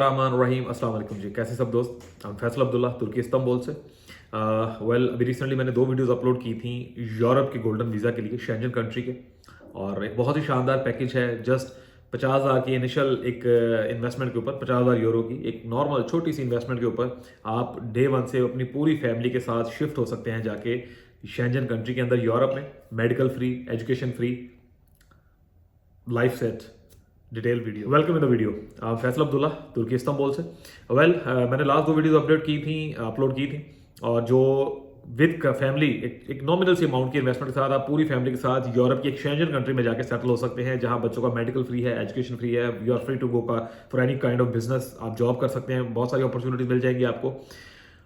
बिस्मिल्लाहिर्रहमानिर्रहीम। अस्सलाम वालेकुम जी, कैसे सब दोस्त। हम फैसल अब्दुल्ला तुर्की इस्तांबुल से। अभी रिसेंटली मैंने 2 वीडियोस अपलोड की थी यूरोप के गोल्डन वीज़ा के लिए, शेंजन कंट्री के। और एक बहुत ही शानदार पैकेज है। जस्ट 50,000 की इनिशियल एक इन्वेस्टमेंट के ऊपर, 50,000 यूरो की एक नॉर्मल छोटी सी इन्वेस्टमेंट के ऊपर आप डे 1 से अपनी पूरी फैमिली के साथ शिफ्ट हो सकते हैं जाके शेंजन कंट्री के अंदर यूरोप में। Medical free, education free, life set, detail video. Welcome in the video. Faisal Abdullah तुर्की इस्तांबुल से। मैंने लास्ट 2 वीडियोस अपलोड की थी और जो विद फैमिली एक नॉमिनल सी अमाउंट की इन्वेस्टमेंट के साथ आप पूरी फैमिली के साथ यूरोप की एक शेंजन कंट्री में जाके सेटल हो सकते हैं, जहां बच्चों का मेडिकल फ्री है, एजुकेशन फ्री है, you are free to go का for any kind of business. आप जॉब कर सकते हैं, बहुत सारी अपॉर्चुनिटीज मिल जाएंगी आपको।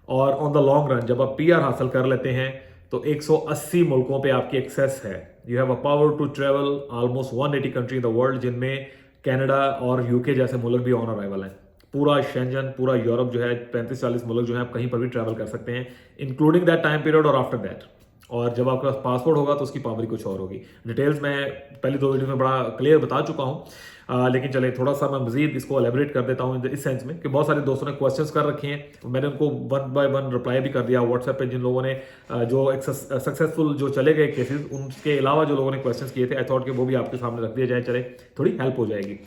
और ऑन द लॉन्ग रन जब आप पीआर हासिल कर लेते हैं तो 180 मुल्कों पे आपकी एक्सेस है। You have a power to travel almost 180 country in the world, जिनमें कनाडा और यूके जैसे मुल्क भी ऑन अराइवल हैं। पूरा शेंजन, पूरा यूरोप जो है 35-40 मुल्क जो है आप कहीं पर भी ट्रैवल कर सकते हैं, इंक्लूडिंग दैट टाइम पीरियड और आफ्टर दैट। और जब आपके पास पासपोर्ट होगा तो उसकी पावर ही कुछ और होगी। डिटेल्स मैं पहले 2 वीडियो में बड़ा क्लियर बता चुका हूँ, लेकिन चले थोड़ा सा मैं मजीद इसको एलेबरेट कर देता हूँ इस सेंस में कि बहुत सारे दोस्तों ने क्वेश्चंस कर रखे हैं। मैंने उनको 1 बाय 1 रिप्लाई भी कर दिया व्हाट्सएप पे। जिन लोगों ने जो सक्सेसफुल जो चले गए केसेस, उनके अलावा जो लोगों ने क्वेश्चंस किए थे, आई थॉट कि वो भी आपके सामने रख दिया जाए, चले थोड़ी हेल्प हो जाएगी।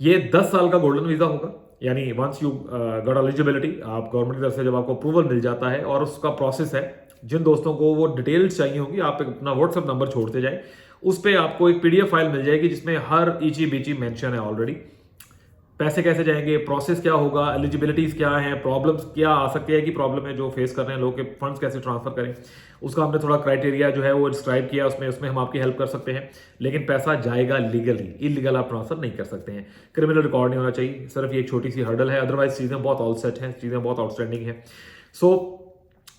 ये 10 साल का गोल्डन वीज़ा होगा, यानी वंस यू गॉट एलिजिबिलिटी, आप गवर्नमेंट की तरफ से जब आपको अप्रूवल मिल जाता है और उसका प्रोसेस है। जिन दोस्तों को वो डिटेल्स चाहिए होगी, आप अपना व्हाट्सएप नंबर छोड़ते जाए, उस पर आपको एक पीडीएफ फाइल मिल जाएगी जिसमें हर ईची बीची मेंशन है ऑलरेडी। पैसे कैसे जाएंगे, प्रोसेस क्या होगा, एलिजिबिलिटीज क्या है, प्रॉब्लम्स क्या आ सकती है कि प्रॉब्लम है जो फेस कर रहे हैं लोग के, फंड्स कैसे ट्रांसफर करें, उसका हमने थोड़ा क्राइटेरिया जो है वो डिस्क्राइब किया उसमें हम आपकी हेल्प कर सकते हैं। लेकिन पैसा जाएगा लीगली, इलीगल आप ट्रांसफर नहीं कर सकते हैं। क्रिमिनल रिकॉर्ड नहीं होना चाहिए, सिर्फ ये एक छोटी सी हर्डल है, अदरवाइज चीज़ें बहुत ऑल सेट हैं, चीज़ें बहुत आउटस्टैंडिंग हैं। सो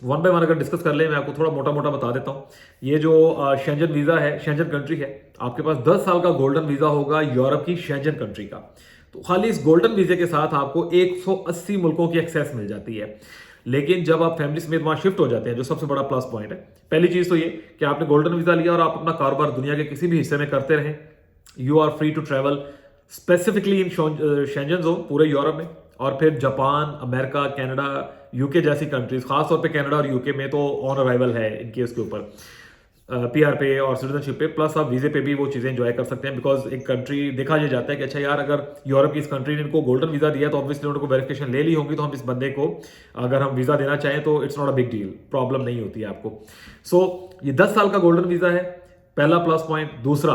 1 बाय 1 अगर डिस्कस कर ले, मैं आपको थोड़ा मोटा मोटा बता देता हूँ। ये जो शेंजन वीज़ा है, शेंजन कंट्री है, आपके पास 10 साल का गोल्डन वीज़ा होगा यूरोप की शेंजन कंट्री का। तो खाली इस गोल्डन वीज़े के साथ आपको 180 मुल्कों की एक्सेस मिल जाती है। लेकिन जब आप फैमिली समेत वहां शिफ्ट हो जाते हैं, जो सबसे बड़ा प्लस पॉइंट है, पहली चीज तो ये कि आपने गोल्डन वीजा लिया और आप अपना कारोबार दुनिया के किसी भी हिस्से में करते रहें। You are free to travel specifically in Schengen zone, पूरे यूरोप में। और फिर जापान, अमेरिका, कनाडा, यूके जैसी कंट्रीज, खासतौर पे कनाडा और यूके में तो ऑन अराइवल है इनके उसके ऊपर पीआर पे और सिटीजनशिप पे, प्लस आप वीजे पे भी वो चीज़ें एंजॉय कर सकते हैं। बिकॉज एक कंट्री देखा ये जाता है कि अच्छा यार, अगर यूरोप की इस कंट्री ने इनको गोल्डन वीज़ा दिया तो ऑब्वियसली उनको वेरिफिकेशन ले ली होगी, तो हम इस बंदे को अगर हम वीज़ा देना चाहें तो it's not a big deal, problem नहीं होती है आपको। सो ये 10 साल का गोल्डन वीज़ा है, पहला प्लस पॉइंट। दूसरा,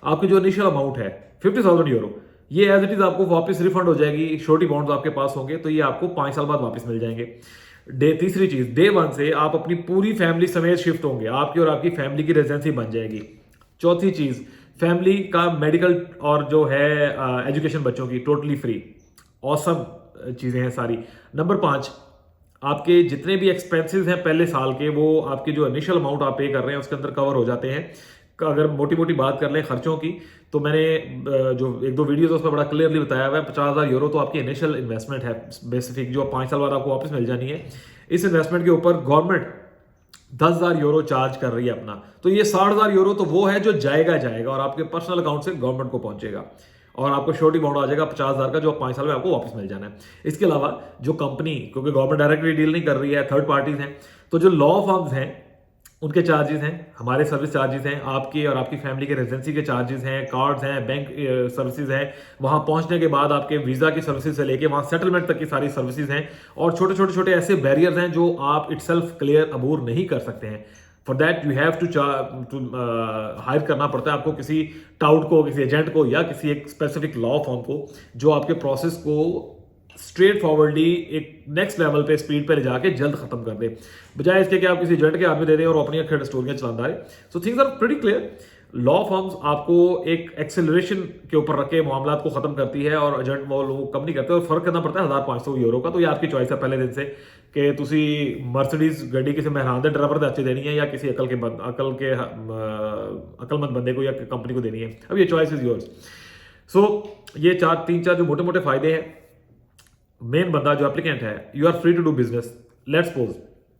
आपकी जो इनिशियल अमाउंट है 50,000 यूरो, ये एज इट इज आपको वापस रिफंड हो जाएगी। श्योरिटी बॉन्ड्स आपके पास होंगे तो ये आपको 5 साल बाद वापस मिल जाएंगे। तीसरी चीज, डे 1 से आप अपनी पूरी फैमिली समेत शिफ्ट होंगे, आपकी और आपकी फैमिली की रेजिडेंसी बन जाएगी। चौथी चीज, फैमिली का मेडिकल और जो है एजुकेशन बच्चों की टोटली फ्री। ऑसम चीजें हैं सारी। नंबर 5, आपके जितने भी एक्सपेंसेस हैं पहले साल के, वो आपके जो इनिशियल अमाउंट आप पे कर रहे हैं उसके अंदर कवर हो जाते हैं। अगर मोटी मोटी बात कर लें खर्चों की, तो मैंने जो 1-2 वीडियोस उसमें बड़ा क्लियरली बताया हुआ है। 50,000 यूरो तो आपकी इनिशियल इन्वेस्टमेंट है स्पेसिफिक, जो 5 साल बाद आपको वापस मिल जानी है। इस इन्वेस्टमेंट के ऊपर गवर्नमेंट 10,000 यूरो चार्ज कर रही है अपना, तो ये 60,000 यूरो तो वो है जो जाएगा और आपके पर्सनल अकाउंट से गवर्नमेंट को पहुंचेगा। और आपको श्योरिटी बॉन्ड आ जाएगा 50,000 का, जो 5 साल में आपको वापस मिल जाना है। इसके अलावा जो कंपनी, क्योंकि गवर्नमेंट डायरेक्टली डील नहीं कर रही है, थर्ड पार्टीज हैं, तो जो लॉ फर्म्स हैं उनके चार्जेस हैं, हमारे सर्विस चार्जेस हैं, आपके और आपकी फैमिली के रेजिडेंसी के चार्जेस हैं, कार्ड्स हैं, बैंक सर्विसेज हैं, वहां पहुंचने के बाद आपके वीजा की सर्विसेज से लेके वहां सेटलमेंट तक की सारी सर्विसेज हैं। और छोटे छोटे छोटे ऐसे बैरियर्स हैं जो आप इटसेल्फ क्लियर अबूर नहीं कर सकते हैं। For that you have to hire करना पड़ता है आपको किसी टाउट को, किसी एजेंट को, या किसी एक स्पेसिफिक लॉ फॉर्म को, जो आपके प्रोसेस को स्ट्रेट फॉरवर्डली एक नेक्स्ट लेवल पे स्पीड पे ले जाके जल्द खत्म कर दे, बजाय इसके कि आप किसी एजेंट के आदमी दे दें और अपनी अखेड़ स्टोरियां चलाता रहे। So things are pretty clear. Law firms आपको एक एक्सेलरेशन के ऊपर रख के मामला को खत्म करती है और एजेंट वो लोग कम नहीं करते, और फर्क करना पड़ता है 1,500 यूरो का। तो ये आपकी चॉइस है पहले दिन से कि तुसी मर्सिडीज गड्डी किसी मेहरान दे ड्राइवर दे अच्छी देनी है या किसी अकलमंद बंदे को या कंपनी को देनी है। अब ये चॉइस इज योर्स। सो ये 3-4 जो मोटे मोटे फायदे हैं। मेन बंदा जो एप्लीकेंट है, you are free to do business. Let's suppose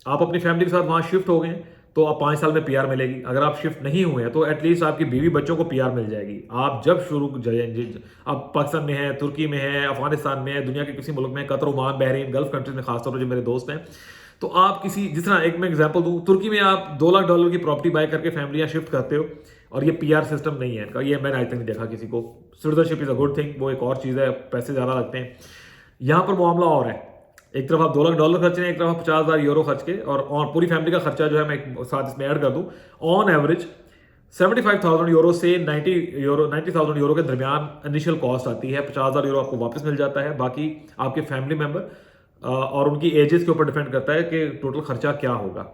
आप अपनी फैमिली के साथ वहां शिफ्ट हो गए, तो आप 5 साल में पीआर मिलेगी। अगर आप शिफ्ट नहीं हुए हैं तो एटलीस्ट आपकी बीवी बच्चों को पीआर मिल जाएगी। आप जब आप पाकिस्तान में हैं, तुर्की में हैं, अफगानिस्तान में हैं, दुनिया के किसी मुल्क में, Qatar, Oman, Bahrain, gulf countries में, खासतौर पर जो मेरे दोस्त हैं, तो आप किसी, जिस तरह एक मैं एग्जांपल दूं, तुर्की में आप $2 लाख की प्रॉपर्टी बाय करके फैमिलियां शिफ्ट करते हो और ये पीआर सिस्टम नहीं है इनका। ये मैंने आज तक नहीं देखा किसी को। Citizenship is a good thing, वो एक और चीज़ है, पैसे ज़्यादा लगते हैं। यहाँ पर मामला और है, एक तरफ आप $2 लाख खर्च रहे हैं, एक तरफ आप 50,000 यूरो खर्च के, और पूरी फैमिली का खर्चा जो है मैं एक साथ इसमें ऐड कर दूं, ऑन एवरेज 75,000 यूरो से 90,000 यूरो के दरमियान इनिशियल कॉस्ट आती है। 50,000 यूरो आपको वापस मिल जाता है, बाकी आपके फैमिली मेंबर और उनकी एजेस के ऊपर डिपेंड करता है कि टोटल खर्चा क्या होगा।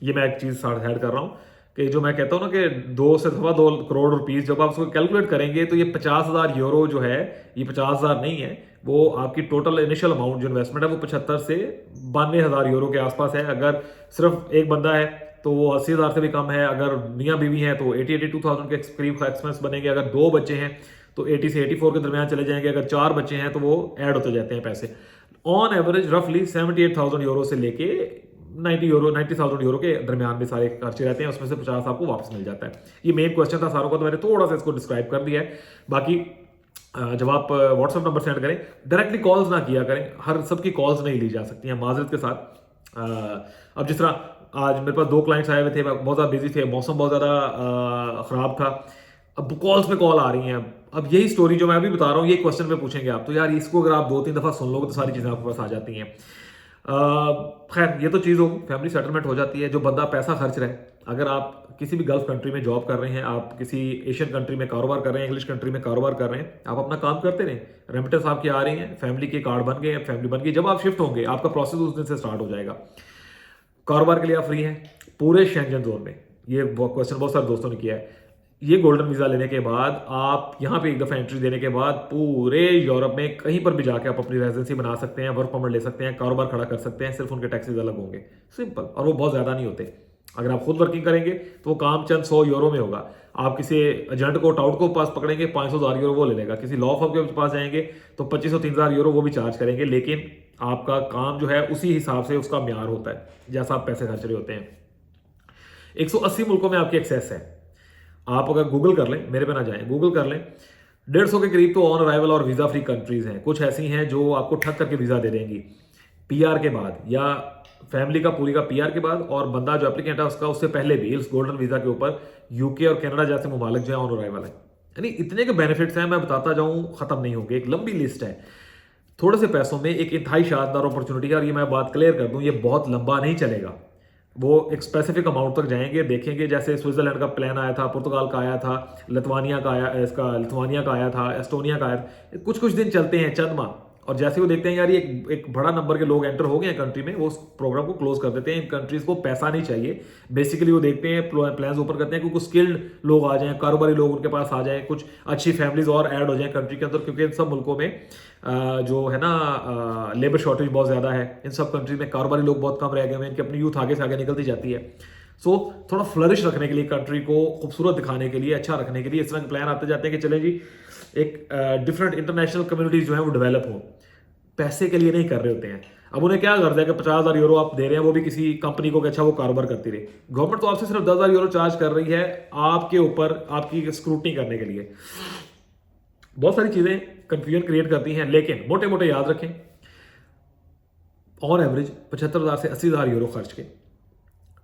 ये मैं एक चीज़ साथ ऐड कर रहा हूँ कि जो मैं कहता हूँ ना कि 2 से 2.25 करोड़ रुपीस जब आप उसको कैलकुलेट करेंगे तो ये 50,000 यूरो जो है, ये 50,000 नहीं है, वो आपकी टोटल इनिशियल अमाउंट जो इन्वेस्टमेंट है वो 75 से 92,000 यूरो के आसपास है। अगर सिर्फ एक बंदा है तो वो 80,000 से भी कम है। अगर मियाँ बीवी हैं तो 82,000 के करीब एक्सपेंस बनेंगे। अगर 2 बच्चे हैं तो 80 से 84 के दरमियान चले जाएंगे। अगर 4 बच्चे हैं तो वो ऐड होते जाते हैं पैसे। ऑन एवरेज रफली 78,000 यूरो से लेके 90,000 यूरो के दरमियान में सारे खर्चे रहते हैं। उसमें से 50 आपको वापस मिल जाता है। ये मेन क्वेश्चन था सारों का, तो मैंने थोड़ा सा इसको डिस्क्राइब कर दिया है। बाकी जब आप व्हाट्सएप नंबर सेंड करें, डायरेक्टली कॉल्स ना किया करें, हर सबकी कॉल्स नहीं ली जा सकती हैं, माजरत के साथ। अब जिस तरह आज मेरे पास 2 क्लाइंट्स आए हुए थे, बहुत ज़्यादा बिजी थे, मौसम बहुत ज़्यादा ख़राब था, अब कॉल्स पे कॉल आ रही हैं। अब यही स्टोरी जो मैं अभी बता रहा हूँ, ये क्वेश्चन पे पूछेंगे आप, तो यार इसको अगर आप 2-3 दफ़ा सुन लोगे तो सारी चीज़ें आपके पास आ जाती हैं। खैर ये तो चीज़ होगी, फैमिली सेटलमेंट हो जाती है। जो बंदा पैसा खर्च रहा है, अगर आप किसी भी गल्फ कंट्री में जॉब कर रहे हैं, आप किसी एशियन कंट्री में कारोबार कर रहे हैं, इंग्लिश कंट्री में कारोबार कर रहे हैं, आप अपना काम करते रहें, रेमिटेंस आपकी आ रही हैं, फैमिली के कार्ड बन गए, फैमिली बन गई। जब आप शिफ्ट होंगे आपका प्रोसेस उस दिन से स्टार्ट हो जाएगा। कारोबार के लिए आप फ्री हैं पूरे शेंजन जोन में। ये क्वेश्चन बहुत सारे दोस्तों ने किया है। ये गोल्डन वीज़ा लेने के बाद आप यहाँ पे एक दफ़ा एंट्री देने के बाद पूरे यूरोप में कहीं पर भी जाके आप अपनी रेजिडेंसी बना सकते हैं, वर्क परमिट ले सकते हैं, कारोबार खड़ा कर सकते हैं। सिर्फ उनके टैक्सेस अलग होंगे, सिंपल, और वो बहुत ज़्यादा नहीं होते। अगर आप खुद वर्किंग करेंगे तो वो काम चंद 100 यूरो में होगा। आप किसी एजेंट को, टाउट को पास पकड़ेंगे, 500,000 यूरो वो ले लेगा। किसी लॉ फर्म के पास जाएंगे तो 2500-3000 यूरो वो भी चार्ज करेंगे। लेकिन आपका काम जो है उसी हिसाब से उसका म्यार होता है, जैसा आप पैसे खर्च रहे होते हैं। 180 मुल्कों में आपकी एक्सेस है। आप अगर गूगल कर लें, मेरे पे ना जाएं, गूगल कर लें, 150 के करीब तो ऑन अराइवल और वीज़ा फ्री कंट्रीज हैं। कुछ ऐसी हैं जो आपको ठग करके वीज़ा दे देंगी पीआर के बाद, या फैमिली का पूरी का पीआर के बाद, और बंदा जो एप्लीकेंट है उसका उससे पहले भी इस गोल्डन वीज़ा के ऊपर यूके और कनाडा जैसे ममालिक जो है ऑन अराइवल है। यानी इतने के बेनिफिट्स हैं, मैं बताता जाऊँ ख़त्म नहीं होंगे, एक लंबी लिस्ट है। थोड़े से पैसों में एक इंतहाई शानदार अपॉर्चुनिटी है। और ये मैं बात क्लियर कर दूँ, ये बहुत लंबा नहीं चलेगा, वो एक स्पेसिफिक अमाउंट तक जाएंगे। देखेंगे जैसे स्विट्जरलैंड का प्लान आया था, पुर्तगाल का आया था, लिथुआनिया का आया था, एस्टोनिया का आया था। कुछ कुछ दिन चलते हैं, चंद माह, और जैसे वो देखते हैं यार ये एक बड़ा नंबर के लोग एंटर हो गए हैं कंट्री में, वो उस प्रोग्राम को क्लोज कर देते हैं। इन कंट्रीज को पैसा नहीं चाहिए, बेसिकली वो देखते हैं प्लान्स ऊपर करते हैं कि कुछ स्किल्ड लोग आ जाएं, कारोबारी लोग उनके पास आ जाएं, कुछ अच्छी फैमिलीज और ऐड हो जाएं कंट्री के अंदर। क्योंकि इन सब मुल्कों में जो है ना लेबर शॉर्टेज बहुत ज़्यादा है। इन सब कंट्रीज में कारोबारी लोग बहुत कम रह गए हैं, इनकी अपनी यूथ आगे से आगे निकलती जाती है। सो थोड़ा फ्लरिश रखने के लिए, कंट्री को खूबसूरत दिखाने के लिए, अच्छा रखने के लिए इस तरह के प्लान आते जाते हैं कि चले जी एक डिफरेंट इंटरनेशनल कम्युनिटीज जो है वो डेवलप हो। पैसे के लिए नहीं कर रहे होते हैं। अब उन्हें क्या गर्ज है कि 50,000 यूरो आप दे रहे हैं, वो भी किसी कंपनी को, अच्छा वो कारोबार करती रहे। गवर्नमेंट तो आपसे सिर्फ 10,000 यूरो चार्ज कर रही है आपके ऊपर, आपकी स्क्रूटनी करने के लिए। बहुत सारी चीजें कंफ्यूजन क्रिएट करती हैं, लेकिन मोटे मोटे याद रखें, ऑन एवरेज 75,000 से 80,000 यूरो खर्च के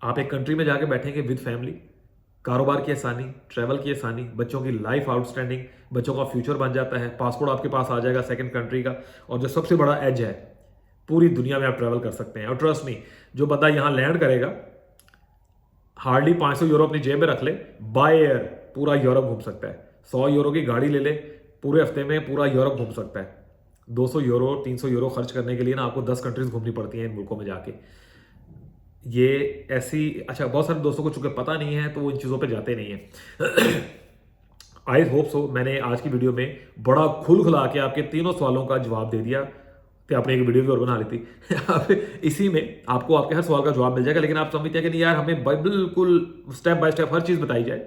आप एक कंट्री में जाके बैठेंगे विद फैमिली, कारोबार की आसानी, ट्रैवल की आसानी, बच्चों की लाइफ आउटस्टैंडिंग, बच्चों का फ्यूचर बन जाता है, पासपोर्ट आपके पास आ जाएगा सेकंड कंट्री का, और जो सबसे बड़ा एज है, पूरी दुनिया में आप ट्रैवल कर सकते हैं। और ट्रस्ट मी, जो बंदा यहाँ लैंड करेगा हार्डली 500 यूरो अपनी जेब में रख ले, बाय एयर पूरा यूरोप घूम सकता है। 100 यूरो की गाड़ी ले ले, पूरे हफ्ते में पूरा यूरोप घूम सकता है। 200 यूरो 300 यूरो खर्च करने के लिए ना आपको 10 कंट्रीज घूमनी पड़ती हैं इन मुल्कों में जाके। ये ऐसी, अच्छा बहुत सारे दोस्तों को चूंकि पता नहीं है तो वो इन चीज़ों पे जाते नहीं है। आई होप सो मैंने आज की वीडियो में बड़ा खुला के आपके तीनों सवालों का जवाब दे दिया। तो आपने एक वीडियो भी और बना ली थी इसी में आपको आपके हर सवाल का जवाब मिल जाएगा। लेकिन आप समझते हैं कि नहीं यार, हमें बिल्कुल स्टेप बाय स्टेप हर चीज़ बताई जाए।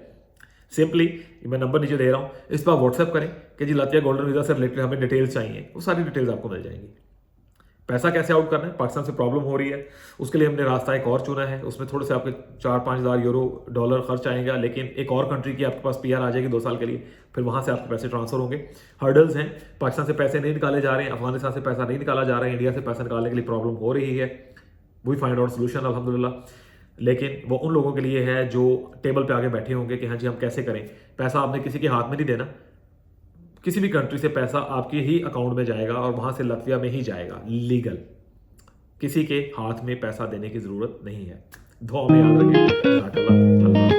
सिंपली मैं नंबर नीचे दे रहा हूँ, इस पर व्हाट्सएप करें कि जी लातिया गोल्डन वीज़ा से रिलेटेड हमें डिटेल्स चाहिए, वो सारी डिटेल्स आपको मिल जाएंगी। पैसा कैसे आउट करना है, पाकिस्तान से प्रॉब्लम हो रही है, उसके लिए हमने रास्ता एक और चुना है। उसमें थोड़े से आपके 4-5 हज़ार यूरो डॉलर खर्च आएगा, लेकिन एक और कंट्री की आपके पास पीआर आ जाएगी 2 साल के लिए, फिर वहाँ से आपके पैसे ट्रांसफर होंगे। हर्डल्स हैं, पाकिस्तान से पैसे नहीं निकाले जा रहे हैं, अफगानिस्तान से पैसा नहीं निकाला जा रहा है, इंडिया से पैसा निकालने के लिए प्रॉब्लम हो रही है। वी फाइंड आउट सोल्यूशन अल्हम्दुलिल्लाह। लेकिन वो उन लोगों के लिए है जो टेबल पे आगे बैठे होंगे कि हाँ जी हम कैसे करें। पैसा आपने किसी के हाथ में नहीं देना, किसी भी कंट्री से पैसा आपके ही अकाउंट में जाएगा और वहाँ से लतविया में ही जाएगा लीगल। किसी के हाथ में पैसा देने की ज़रूरत नहीं है। दुआ में याद रखें।